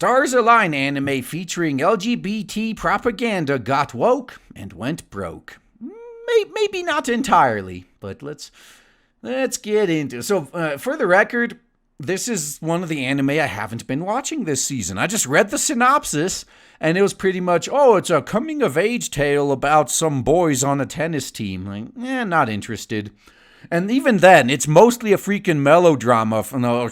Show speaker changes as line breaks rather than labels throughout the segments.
Stars Align anime featuring LGBT propaganda got woke and went broke. Maybe not entirely, but let's get into it. So, for the record, this is one of the anime I haven't been watching this season. I just read the synopsis, and it was pretty much, it's a coming-of-age tale about some boys on a tennis team. Like, not interested. And even then, it's mostly a freaking melodrama,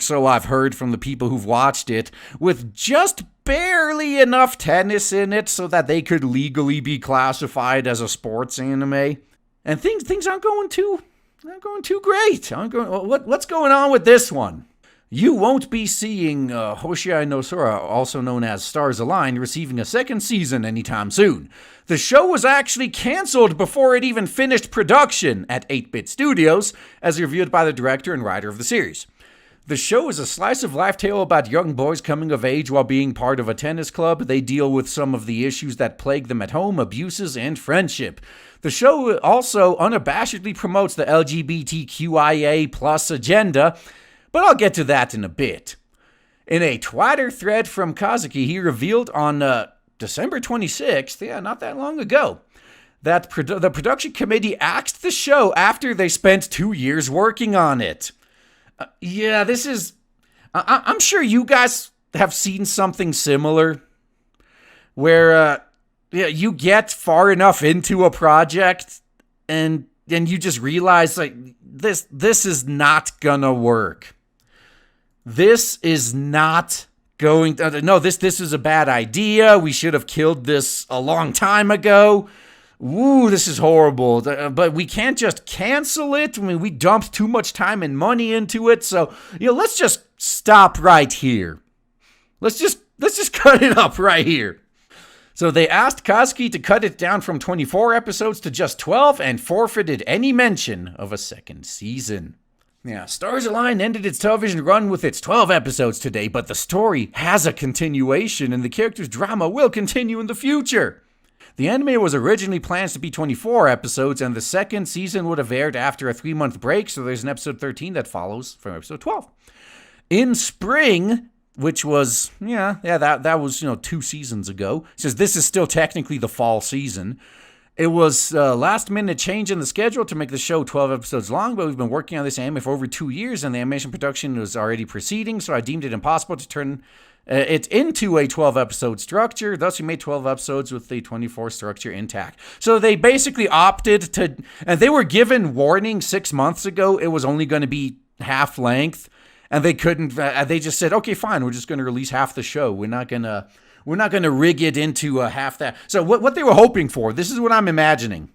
so I've heard from the people who've watched it, with just barely enough tennis in it so that they could legally be classified as a sports anime. And things aren't going too great. What's going on with this one? You won't be seeing Hoshiai no Sora, also known as Stars Align, receiving a second season anytime soon. The show was actually canceled before it even finished production at 8-Bit Studios, as reviewed by the director and writer of the series. The show is a slice-of-life tale about young boys coming of age while being part of a tennis club. They deal with some of the issues that plague them at home, abuses, and friendship. The show also unabashedly promotes the LGBTQIA plus agenda, but I'll get to that in a bit. In a Twitter thread from Kazuki, he revealed on December 26th, not that long ago, that the production committee axed the show after they spent 2 years working on it. This is... I'm sure you guys have seen something similar, where you get far enough into a project, and you just realize, like, this is not gonna work. This is not going to... No, this is a bad idea. We should have killed this a long time ago. Ooh, this is horrible. But we can't just cancel it. I mean, we dumped too much time and money into it. So, let's just stop right here. Let's just cut it up right here. So they asked Kazuki to cut it down from 24 episodes to just 12 and forfeited any mention of a second season. Stars Align ended its television run with its 12 episodes today, but the story has a continuation and the characters' drama will continue in the future. The anime was originally planned to be 24 episodes, and the second season would have aired after a 3-month break, so there's an episode 13 that follows from episode 12. In spring, which was, that was, 2 seasons ago, it says this is still technically the fall season. It was a last-minute change in the schedule to make the show 12 episodes long, but we've been working on this anime for over 2 years, and the animation production was already proceeding, so I deemed it impossible to turn it into a 12-episode structure. Thus, we made 12 episodes with the 24 structure intact. So they basically opted to... And they were given warning 6 months ago it was only going to be half length, and they couldn't... they just said, okay, fine, we're just going to release half the show. We're not going to rig it into half that. So what they were hoping for, this is what I'm imagining.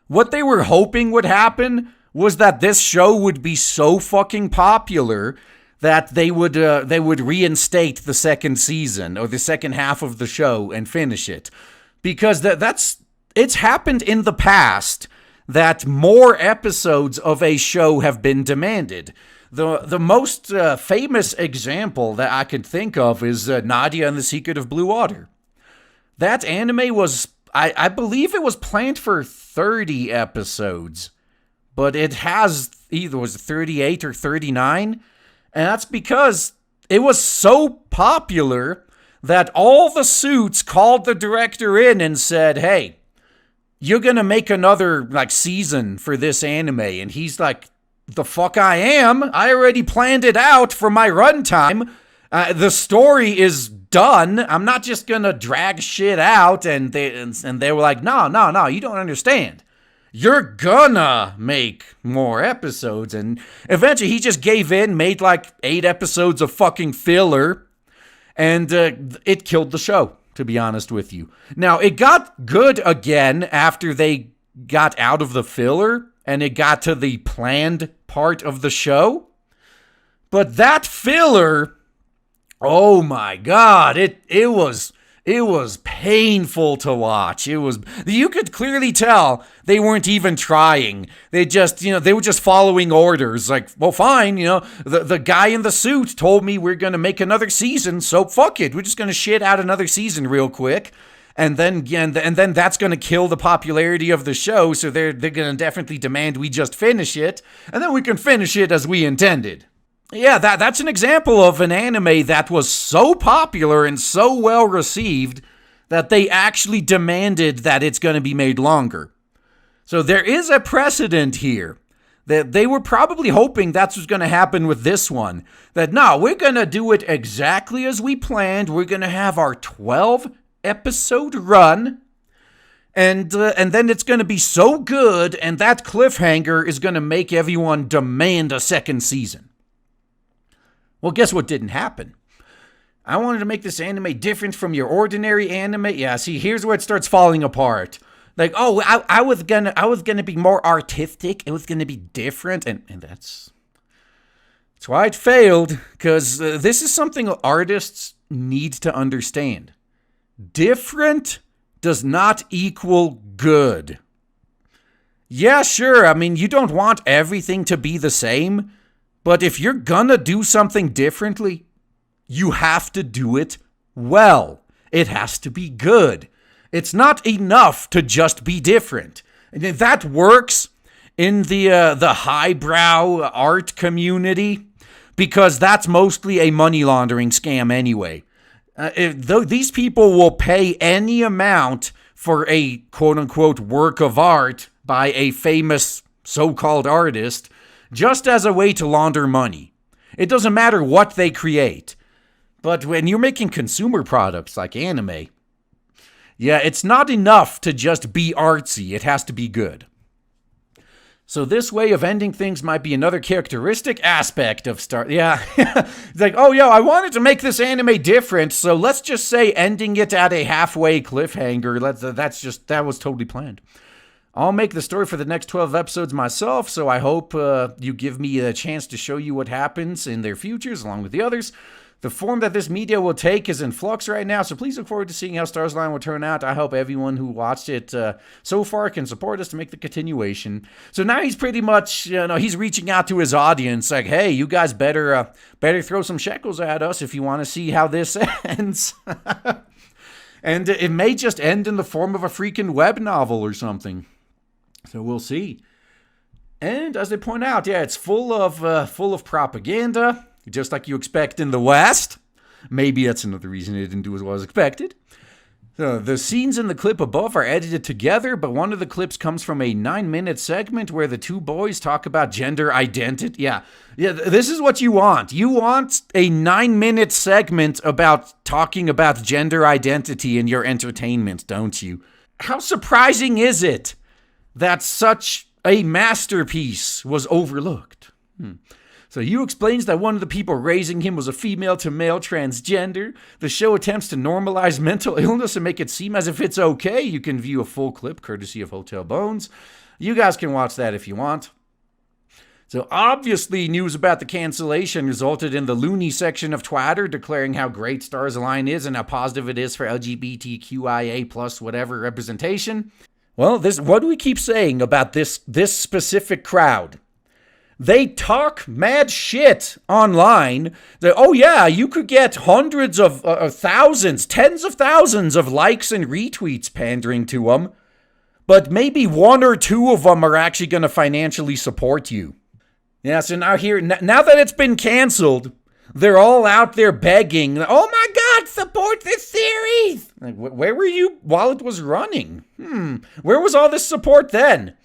What they were hoping would happen was that this show would be so fucking popular that they would reinstate the second season or the second half of the show and finish it. Because it's happened in the past that more episodes of a show have been demanded. The most famous example that I could think of is Nadia and the Secret of Blue Water. That anime was, I believe it was planned for 30 episodes, but it has either was 38 or 39, and that's because it was so popular that all the suits called the director in and said, hey, you're going to make another season for this anime, and he's like, the fuck I am. I already planned it out for my runtime. The story is done. I'm not just gonna drag shit out. And they were like, no, you don't understand. You're gonna make more episodes. And eventually he just gave in, made 8 episodes of fucking filler, and it killed the show, to be honest with you. Now, it got good again after they got out of the filler and it got to the planned part of the show. But that filler, oh my god, it was painful to watch. You could clearly tell they weren't even trying. They just, they were just following orders. Like, well, fine, the guy in the suit told me we're going to make another season, so fuck it. We're just going to shit out another season real quick. And then that's going to kill the popularity of the show, so they're going to definitely demand we just finish it, and then we can finish it as we intended. Yeah, that's an example of an anime that was so popular and so well received that they actually demanded that it's going to be made longer. So there is a precedent here that they were probably hoping that's what's going to happen with this one. That no, we're going to do it exactly as we planned. We're going to have our 12 episode run. And then it's going to be so good, and that cliffhanger is going to make everyone demand a second season. Well, guess what didn't happen? I wanted to make this anime different from your ordinary anime. Yeah, see, here's where it starts falling apart. Like, oh, I was gonna be more artistic. It was gonna be different, and that's why it failed. Because this is something artists need to understand. Different does not equal good. Yeah, sure. I mean, you don't want everything to be the same. But if you're gonna do something differently, you have to do it well. It has to be good. It's not enough to just be different. And that works in the highbrow art community because that's mostly a money laundering scam anyway. These people will pay any amount for a quote-unquote work of art by a famous so-called artist just as a way to launder money. It doesn't matter what they create. But when you're making consumer products like anime, yeah, it's not enough to just be artsy. It has to be good. So this way of ending things might be another characteristic aspect of Star... Yeah, it's like, oh, yeah, I wanted to make this anime different, so let's just say ending it at a halfway cliffhanger. That was totally planned. I'll make the story for the next 12 episodes myself, so I hope you give me a chance to show you what happens in their futures along with the others. The form that this media will take is in flux right now, so please look forward to seeing how Stars Line will turn out. I hope everyone who watched it so far can support us to make the continuation. So now he's pretty much, he's reaching out to his audience, like, hey, you guys better throw some shekels at us if you want to see how this ends. And it may just end in the form of a freaking web novel or something. So we'll see. And as they point out, yeah, it's full of propaganda, just like you expect in the West. Maybe that's another reason it didn't do as well as expected. The scenes in the clip above are edited together, but one of the clips comes from a 9-minute segment where the two boys talk about gender identity. Yeah, this is what you want. You want a 9-minute segment about talking about gender identity in your entertainment, don't you? How surprising is it that such a masterpiece was overlooked? So Yu explains that one of the people raising him was a female-to-male transgender. The show attempts to normalize mental illness and make it seem as if it's okay. You can view a full clip courtesy of Hotel Bones. You guys can watch that if you want. So obviously news about the cancellation resulted in the loony section of Twitter declaring how great Stars Align is and how positive it is for LGBTQIA plus whatever representation. Well, what do we keep saying about this specific crowd? They talk mad shit online. Oh yeah, you could get hundreds of thousands, tens of thousands of likes and retweets pandering to them. But maybe one or two of them are actually going to financially support you. Yeah, so now that it's been canceled, they're all out there begging, oh my God, support this series! Like, where were you while it was running? Where was all this support then?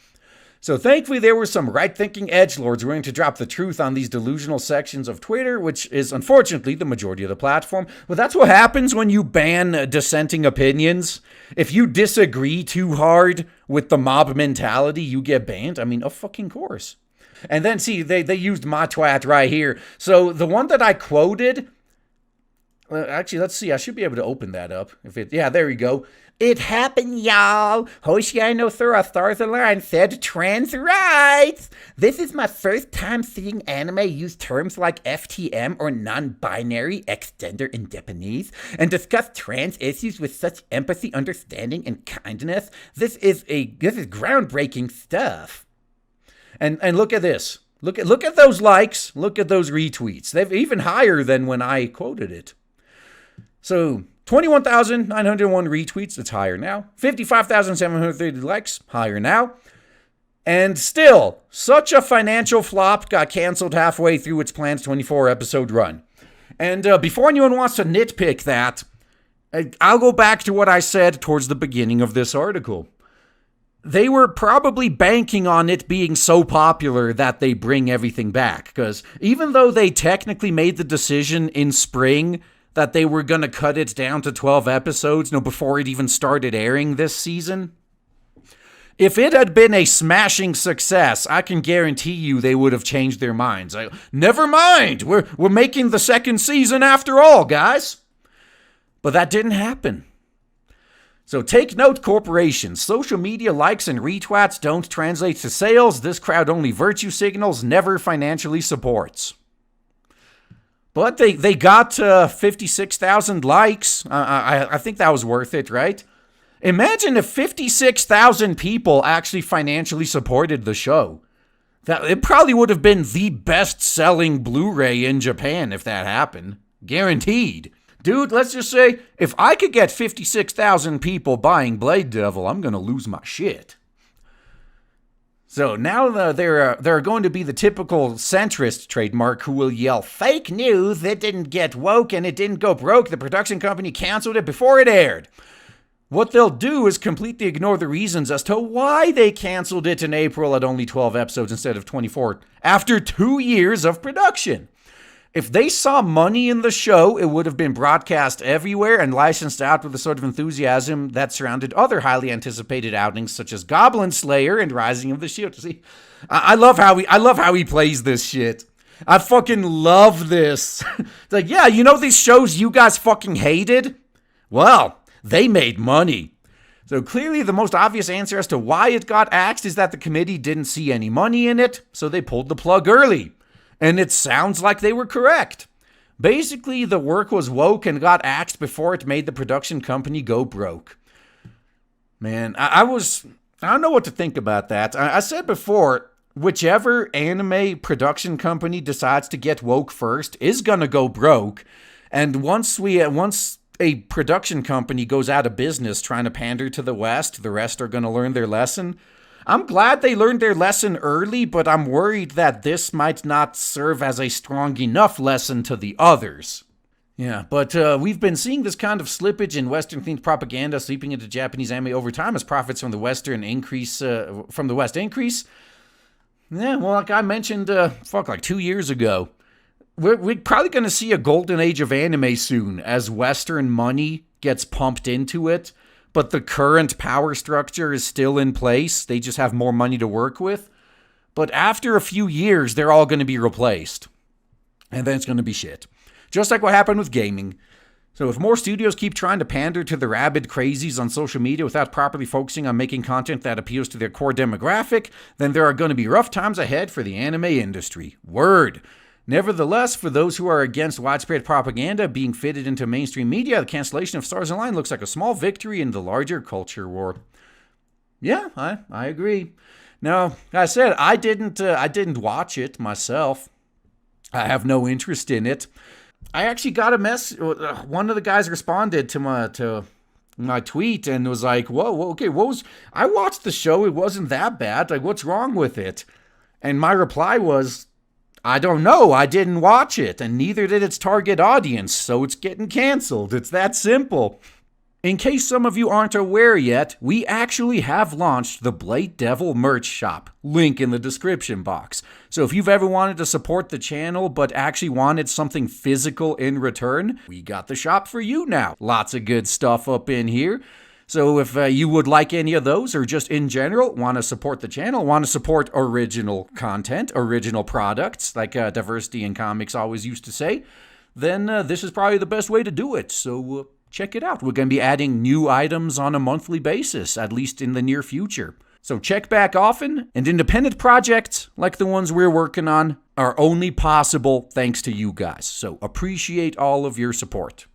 So thankfully there were some right-thinking edgelords willing to drop the truth on these delusional sections of Twitter, which is unfortunately the majority of the platform. But that's what happens when you ban dissenting opinions. If you disagree too hard with the mob mentality, you get banned. I mean, of fucking course. And then see, they used my twat right here. So the one that I quoted, actually, let's see. I should be able to open that up. Yeah, there you go. It happened, y'all. Hoshiano Thura Stars Align said trans rights. This is my first time seeing anime use terms like FTM or non-binary, extender in Japanese, and discuss trans issues with such empathy, understanding, and kindness. This is groundbreaking stuff. And look at this. Look at those likes. Look at those retweets. They're even higher than when I quoted it. So 21,901 retweets, it's higher now. 55,730 likes, higher now. And still, such a financial flop got canceled halfway through its planned 24-episode run. And before anyone wants to nitpick that, I'll go back to what I said towards the beginning of this article. They were probably banking on it being so popular that they bring everything back. Because even though they technically made the decision in spring that they were going to cut it down to 12 episodes, before it even started airing this season, if it had been a smashing success, I can guarantee you they would have changed their minds. Never mind, we're making the second season after all, guys. But that didn't happen. So take note, corporations. Social media likes and retweets don't translate to sales. This crowd only virtue signals, never financially supports. But they got 56,000 likes. I think that was worth it, right? Imagine if 56,000 people actually financially supported the show. It probably would have been the best-selling Blu-ray in Japan if that happened. Guaranteed. Dude, let's just say, if I could get 56,000 people buying Blade Devil, I'm going to lose my shit. So now there are going to be the typical centrist trademark who will yell, fake news, it didn't get woke and it didn't go broke, the production company canceled it before it aired. What they'll do is completely ignore the reasons as to why they canceled it in April at only 12 episodes instead of 24, after 2 years of production. If they saw money in the show, it would have been broadcast everywhere and licensed out with the sort of enthusiasm that surrounded other highly anticipated outings such as Goblin Slayer and Rising of the Shield. See, I love how he plays this shit. I fucking love this. It's like, yeah, these shows you guys fucking hated? Well, they made money. So clearly the most obvious answer as to why it got axed is that the committee didn't see any money in it, so they pulled the plug early. And it sounds like they were correct. Basically, the work was woke and got axed before it made the production company go broke. Man, I don't know what to think about that. I said before, whichever anime production company decides to get woke first is gonna go broke. And once a production company goes out of business trying to pander to the West, the rest are gonna learn their lesson. I'm glad they learned their lesson early, but I'm worried that this might not serve as a strong enough lesson to the others. Yeah, but we've been seeing this kind of slippage in Western-themed propaganda seeping into Japanese anime over time as profits from the West increase. Yeah, well, like I mentioned, 2 years ago, we're probably going to see a golden age of anime soon as Western money gets pumped into it. But the current power structure is still in place. They just have more money to work with. But after a few years, they're all going to be replaced. And then it's going to be shit. Just like what happened with gaming. So if more studios keep trying to pander to the rabid crazies on social media without properly focusing on making content that appeals to their core demographic, then there are going to be rough times ahead for the anime industry. Word. Nevertheless, for those who are against widespread propaganda being fitted into mainstream media, the cancellation of Stars Align looks like a small victory in the larger culture war. Yeah, I agree. Now, like I said, I didn't watch it myself. I have no interest in it. I actually got a message. One of the guys responded to my tweet and was like, "Whoa, okay, I watched the show. It wasn't that bad. Like, what's wrong with it?" And my reply was, I don't know, I didn't watch it, and neither did its target audience, so it's getting canceled. It's that simple. In case some of you aren't aware yet, we actually have launched the Blade Devil merch shop. Link in the description box. So if you've ever wanted to support the channel but actually wanted something physical in return, we got the shop for you now. Lots of good stuff up in here. So if you would like any of those, or just in general want to support the channel, want to support original content, original products, like Diversity in Comics always used to say, then this is probably the best way to do it. So check it out. We're going to be adding new items on a monthly basis, at least in the near future. So check back often, and independent projects like the ones we're working on are only possible thanks to you guys. So appreciate all of your support.